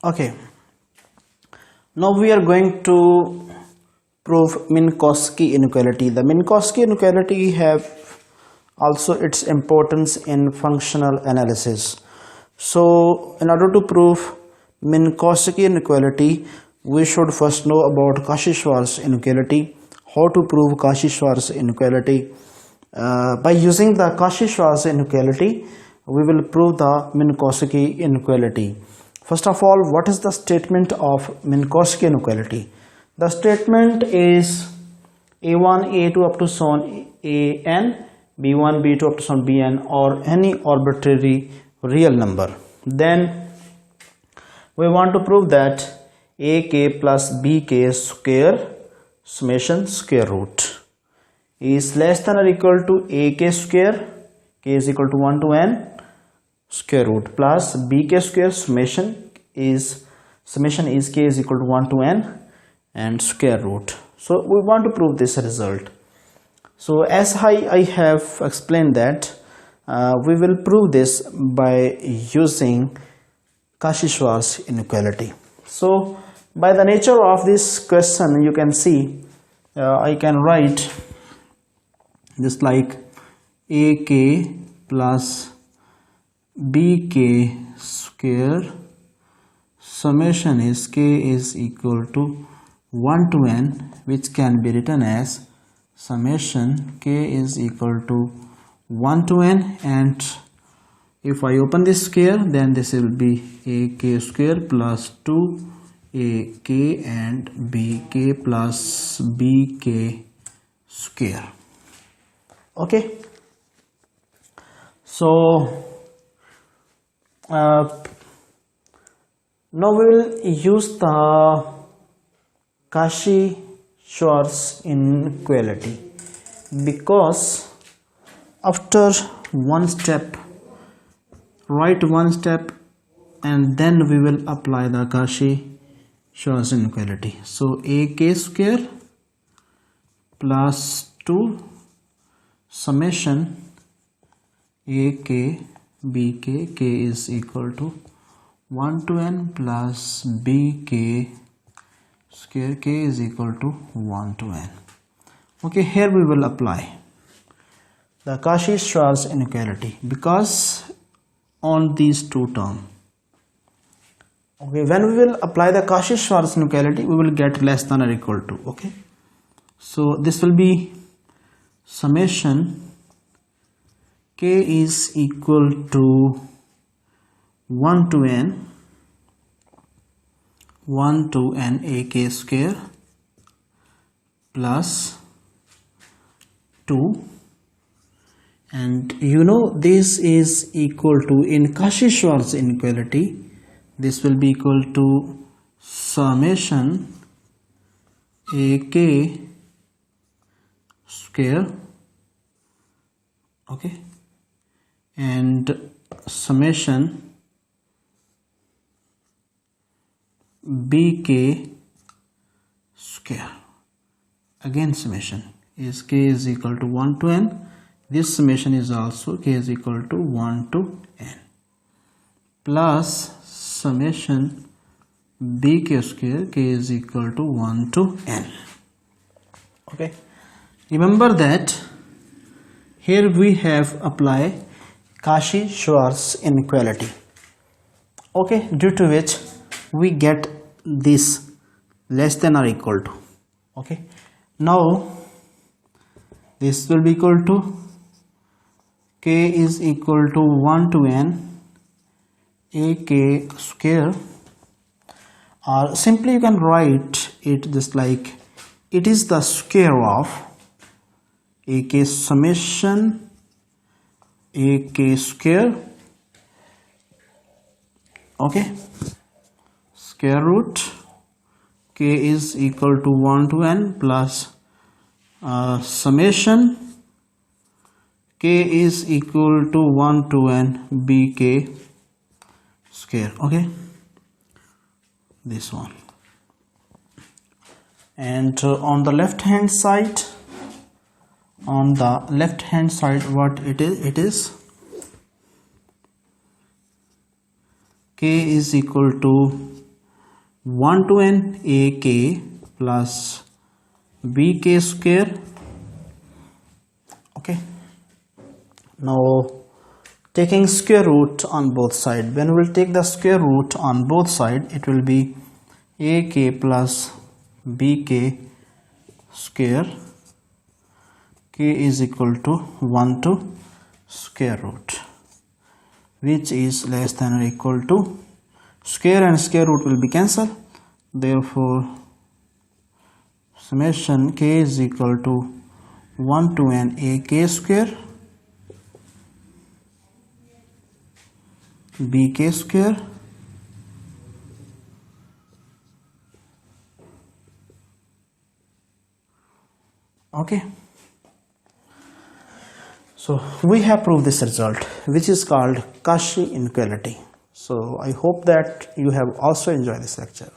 Okay, now we are going to prove Minkowski inequality. The Minkowski inequality have also its importance in functional analysis. So in order to prove Minkowski inequality, we should first know about Cauchy-Schwarz inequality, how to prove Cauchy-Schwarz inequality. By using the Cauchy-Schwarz inequality, we will prove the Minkowski inequality. First of all, what is the statement of Minkowski inequality? The statement is a1, a2 up to so on an, b1, b2 up to so on bn, or any arbitrary real number. Then we want to prove that ak plus bk square summation square root is less than or equal to ak square, k is equal to 1 to n square root, plus bk square summation is k is equal to 1 to n and square root. So we want to prove this result. So as I have explained that we will prove this by using Cauchy-Schwarz inequality. So by the nature of this question, you can see I can write just like ak plus bk square summation is k is equal to 1 to n, which can be written as summation k is equal to 1 to n, and if I open this square, then this will be ak square plus 2ak and bk plus bk square. Okay, so now we will use the Cauchy-Schwarz inequality, because after one step, write one step, and then we will apply the Cauchy-Schwarz inequality. So ak square plus 2 summation ak bk, k is equal to 1 to n plus bk square, k is equal to 1 to n. Okay, here we will apply the Cauchy-Schwarz inequality, because on these two terms. Okay, when we will apply the Cauchy-Schwarz inequality, we will get less than or equal to. Okay, so this will be summation k is equal to 1 to n ak square plus 2, and you know this is equal to, in Cauchy-Schwarz inequality, this will be equal to summation ak square, okay, and summation bk square. Again, summation is k is equal to 1 to n. This summation is also k is equal to 1 to n plus summation bk square, k is equal to 1 to n. Okay, remember that here we have applied Cauchy-Schwarz inequality. Okay, due to which we get this less than or equal to. Okay, now this will be equal to k is equal to 1 to n ak square, or simply you can write it just like it is the square of ak summation ak square, okay, square root k is equal to 1 to n plus summation k is equal to 1 to n bk square. Okay, this one, and on the left hand side, what it is k is equal to 1 to n ak plus bk square. Okay, now taking square root on both sides. When we will take the square root on both sides, it will be ak plus bk square. K is equal to 1 to square root, which is less than or equal to, square and square root will be cancelled. Therefore, summation k is equal to 1 to n ak square bk square okay. So we have proved this result, which is called Cauchy inequality. So I hope that you have also enjoyed this lecture.